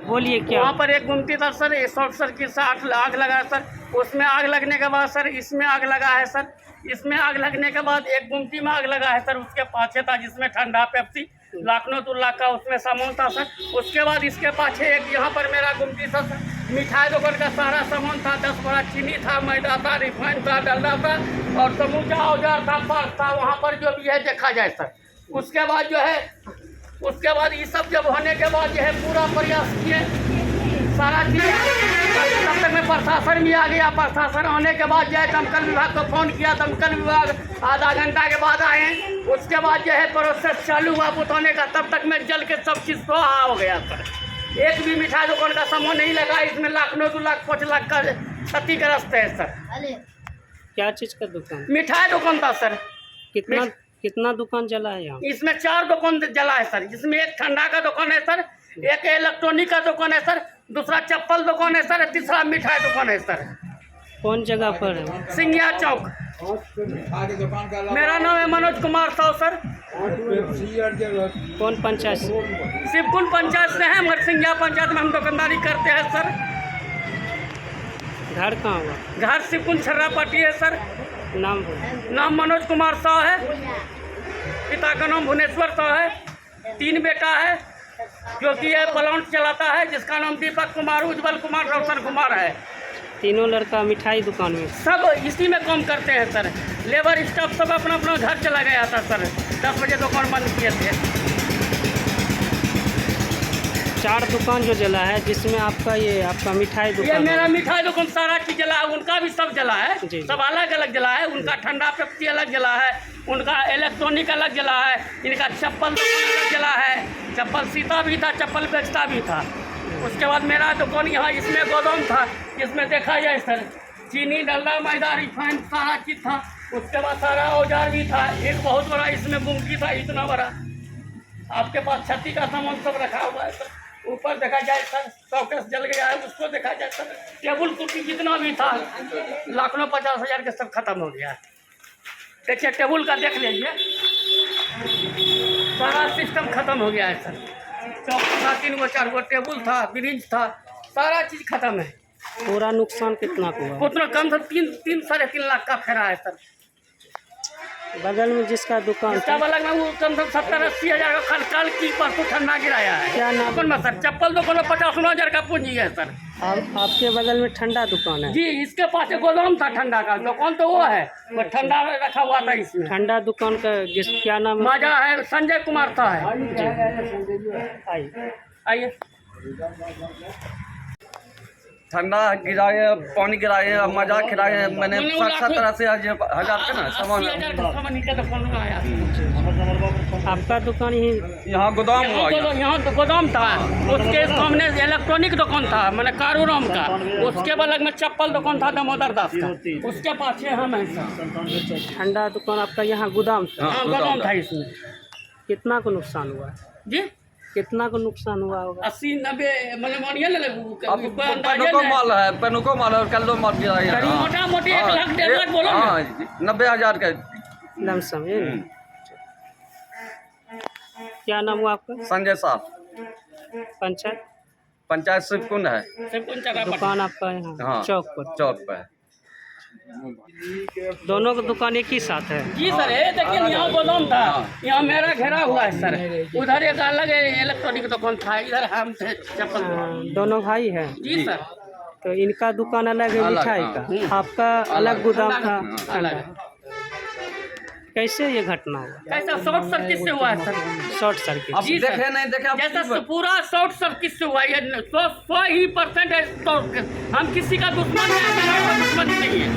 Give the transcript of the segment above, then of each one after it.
बोलिए क्या? वहाँ पर एक गुमटी था सर, शॉर्ट सर्किट से आग लगा सर। उसमें आग लगने के बाद सर इसमें आग लगा है सर। इसमें आग लगने के बाद एक गुमटी में आग लगा है सर। उसके पाछे था जिसमें ठंडा पेप्सी लाखनों 2 लाख का उसमें सामान था सर। उसके बाद इसके पाछे एक यहाँ पर मेरा गुमटी था सर। मिठाई दुकान का सारा सामान था, 10 बड़ा चीनी था, मैदा था, रिफाइंड था, डलडा था और समूचा औजार था, पर्स था। वहाँ पर जो भी है देखा जाए सर। उसके बाद जो है ये सब जब होने के बाद जो है पूरा प्रयास किए सारा चीज़। तब तक में प्रशासन भी आ गया। प्रशासन आने के बाद जो है दमकल विभाग को फ़ोन किया। दमकल विभाग आधा घंटा के बाद आए। उसके बाद जो है प्रोसेस चालू हुआ बुताने का। तब तक में जल के सब चीज़ स्वाहा हो गया सर। एक भी मिठाई दुकान का सामान नहीं लगा। इसमें लाखों 2 लाख 5 लाख का क्षतिग्रस्त है सर। क्या चीज़ का दुकान? मिठाई दुकान था सर। कितना दुकान जला है यहाँ? इसमें 4 दुकान जला है सर। जिसमें एक ठंडा का दुकान है सर, एक इलेक्ट्रॉनिक का दुकान है सर, दूसरा चप्पल दुकान है सर, तीसरा मिठाई दुकान है सर। कौन जगह पर है? सिंघिया चौक। मेरा नाम है मनोज कुमार साव सर। कौन पंचायत? शिवकुंड पंचायत से है, मगर सिंघिया पंचायत में हम दुकानदारी करते हैं सर। घर कहाँ हुआ? घर शिवकुंड छर्रापट्टी है सर। नाम मनोज कुमार साव है। पिता का नाम भुवनेश्वर साव है। 3 बेटा है जो कि ये प्लांट चलाता है, जिसका नाम दीपक कुमार, उज्जवल कुमार, रोशन कुमार है। तीनों लड़का मिठाई दुकान में सब इसी में काम करते हैं सर। लेबर स्टाफ सब अपना अपना घर चला गया था सर। 10 बजे दुकान बंद किए थे। 4 दुकान जो जला है, जिसमें आपका मिठाई दुकान, ये मेरा मिठाई दुकान सारा चीज जला है। उनका भी सब जला है। जी। सब अलग अलग जला है। उनका ठंडा पेप्सी अलग जला है, उनका इलेक्ट्रॉनिक अलग जला है, इनका चप्पल दुकान अलग जला है। चप्पल सीता भी था, चप्पल बेचता भी था। उसके बाद मेरा दुकान यहाँ इसमें गोदाम था, जिसमें देखा जाए सर चीनी, डलडा, मैदा, रिफाइंड सारा चीज़ था। उसके बाद सारा औजार भी था। एक बहुत बड़ा इसमें गुमटी था, इतना बड़ा। आपके पास क्षति का सामान सब रखा हुआ है सर। ऊपर देखा जाए सर शौकेस जल गया है, उसको देखा जाए सर। टेबल कुर्सी जितना भी था लाखों 50 हज़ार के सब खत्म हो गया है। देखिए टेबल का देख लीजिए, सारा सिस्टम खत्म हो गया है सर। चौक था, 3 गो 4 गो टेबल था, ब्रिज था, सारा चीज़ खत्म है। पूरा नुकसान कितना हुआ? उतना कम से 3 साढ़े 3 लाख का फेरा है सर। बगल में जिसका दुकान इसका बगल में वो कम से कम 70-80 हज़ार का कल की परसों ठंडा गिराया है। क्या नाम? दुकान में सर चप्पल दुकान में 50 हज़ार का पूंजी है सर। आपके बगल में ठंडा दुकान है? जी, इसके पास एक गोदाम था ठंडा का। दुकान तो वो है, वो ठंडा रखा हुआ था इसमें। ठंडा दुकान का क्या नाम है? माजा है, संजय कुमार था है। आइए। ठंडा गिराए, पानी गिराए, मजा खिलाए। मैंने 60-70 हज़ार का ना सामान। आपका दुकान यही यहाँ गोदाम हुआ। यहाँ तो गोदाम था। उसके सामने इलेक्ट्रॉनिक दुकान था, मैंने कारूराम का। उसके बगल में चप्पल दुकान था दामोदर दास का। उसके पाछे हम हैं सर। ठंडा दुकान आपका यहाँ गोदाम था? हाँ, गोदाम था इसमें। कितना को नुकसान हुआ जी, कितना को नुकसान हुआ होगा? 80-90 मतलब मानिए ना पेनुको माल है, पेनुको माल है, कल्लो माल गिरा है। मोटा मोटी 1 लाख 1.5 लाख बोलो ना। 90 हज़ार का लमसम। क्या नाम हुआ आपका? संजय साहब। पंचायत शिवकुंड है। दुकान आपका यहाँ चौक पर है। दोनों का दुकान एक ही साथ है? जी सर, ये देखिए यहाँ गोदाम था, यहाँ मेरा घेरा हुआ है सर। उधर एक अलग इलेक्ट्रॉनिक दुकान था, इधर हम थे चप्पल। दोनों भाई हैं? जी सर। तो इनका दुकान अलग है मिठाई का, आपका अलग गोदाम था ठंडा। कैसे ये घटना हुआ? कैसा शॉर्ट सर्किट से हुआ है सर। Short circuit? जी सर, देखे नहीं देखे जैसा पूरा शॉर्ट सर्किट से हुआ है। 100% है शॉर्ट। हम किसी का दुश्मन नहीं है।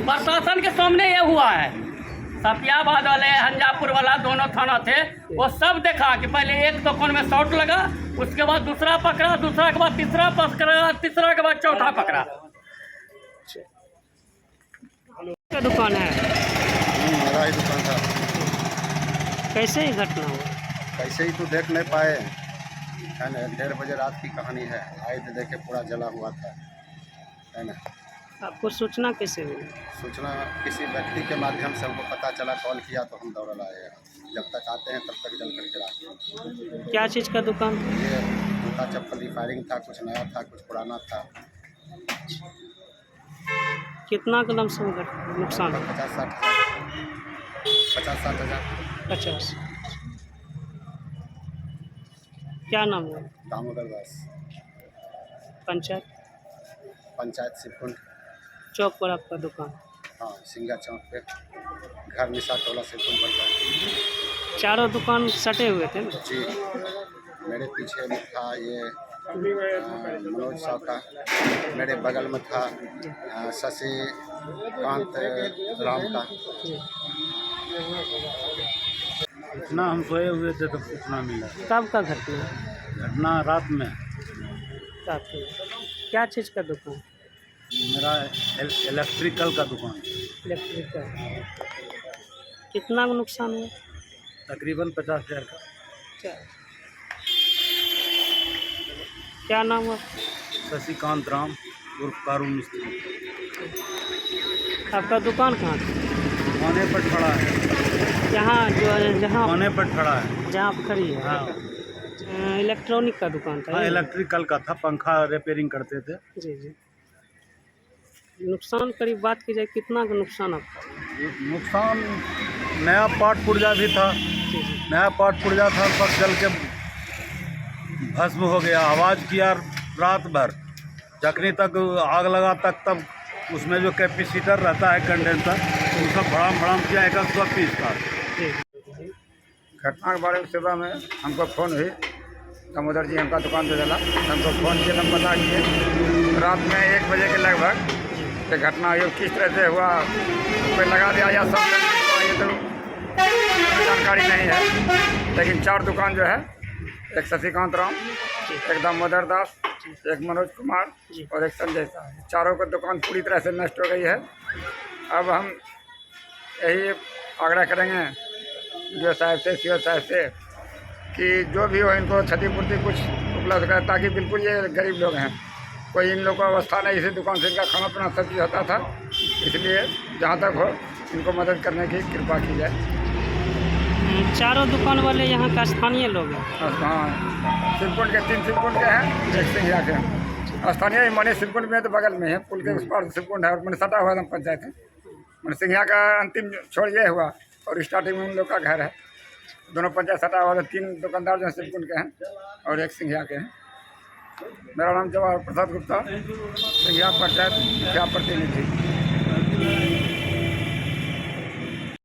प्रशासन के सामने ये हुआ है। सफियाबाद वाले, हंजापुर वाला, दोनों थाना थे। वो सब देखा कि पहले एक दुकान में शॉर्ट लगा, उसके बाद दूसरा पकड़ा, दूसरा के बाद तीसरा पकड़ा, तीसरा के बाद चौथा पकड़ा। क्या दुकान है? मेरा ही दुकान था। कैसे ही घटना हुआ? कैसे ही तो देख नहीं पाए है ना। 1:30 बजे रात की कहानी है। आए तो देखे पूरा जला हुआ था है ना। आपको सूचना कैसे हुई? सूचना किसी व्यक्ति के माध्यम से हमको पता चला, कॉल किया तो हम दौड़ लाए। जब तक आते हैं तब तक जल कर गिरा। क्या चीज़ का दुकान? ये जूता चप्पल रिफायरिंग था, कुछ नया था कुछ पुराना था। कितना का लमसम नुकसान है? 50-60 हज़ार। 50। क्या नाम है? दामोदर दास। पंचायत सिकुंड। चौक पर आपका दुकान? हाँ, सिंगा चौक पे, घर निशा टोला सिकुंड पड़ता है। चारों दुकान सटे हुए थे ना? जी, मेरे पीछे में था ये मनोज साव का, मेरे बगल में था शशि कांत राम का। इतना हम सोए हुए थे तो सूचना मिला। कब का घटना है? घटना रात में। रात में। क्या चीज़ का दुकान? मेरा इलेक्ट्रिकल का दुकान। इलेक्ट्रिकल। कितना का नुकसान हुआ? तकरीबन 50,000 का। क्या नाम है? शशिकांत राम उर्फ कारू मिस्त्री। आपका दुकान कहाँ था? कोने पर खड़ा है। यहाँ जो है जहाँ कोने पर खड़ा है। जहाँ आप खड़ी है? हाँ, इलेक्ट्रॉनिक का दुकान था? हाँ ये? इलेक्ट्रिकल का था, पंखा रिपेयरिंग करते थे। जी जी। नुकसान करीब बात की जाए कितना का नुकसान आपका? नुकसान नया पार्ट पुर्जा भी था। जी जी। नया पार्ट पुर्जा था, सब जल के भस्म हो गया। आवाज़ किया रात भर, जखनी तक आग लगा तक तब उसमें जो कैपेसिटर रहता है कंडेंसर, वो सब भड़ाम किया। 100 पीस था। जी। घटना के बारे में सुबह में हमको फ़ोन हुई, दामोदर जी हमका दुकान पे चला, हमको फ़ोन किया, हम पता किए रात में 1 बजे के लगभग ये घटना ये किस तरह से हुआ, कोई लगा दिया या सब ये तो जानकारी नहीं है। लेकिन 4 दुकान जो है, एक शशिकांत राम, एक दामोदर दास, एक मनोज कुमार और एक संजय साहब, चारों का दुकान पूरी तरह से नष्ट हो गई है। अब हम यही आग्रह करेंगे जो साहब से, सीओ साहब से, कि जो भी हो इनको क्षतिपूर्ति कुछ उपलब्ध करें, ताकि बिल्कुल ये गरीब लोग हैं, कोई इन लोगों को अवस्था नहीं, इसी दुकान से इनका खाना पीना सब चीज़ होता था। इसलिए जहाँ तक हो इनको मदद करने की कृपा की जाए। चारों दुकान वाले यहाँ का स्थानीय लोग हैं? हाँ, सिरकुंड के 3 सिरकुंड के हैं, एक सिंघिया के हैं। स्थानीय मनी सिरकुंड में तो बगल में है, पुल के उस पार सिरकुंड है और मैंने सटा हुआ एकदम पंचायत है। मैंने सिंघिया का अंतिम छोड़ ये हुआ और स्टार्टिंग में उन लोग का घर है। दोनों पंचायत सटा हुआ, 3 दुकानदार जो हैं सिरकुंड के हैं और एक सिंघिया के हैं। मेरा नाम जवाहर प्रसाद गुप्ता, सिंघिया पंचायत मुखिया प्रतिनिधि।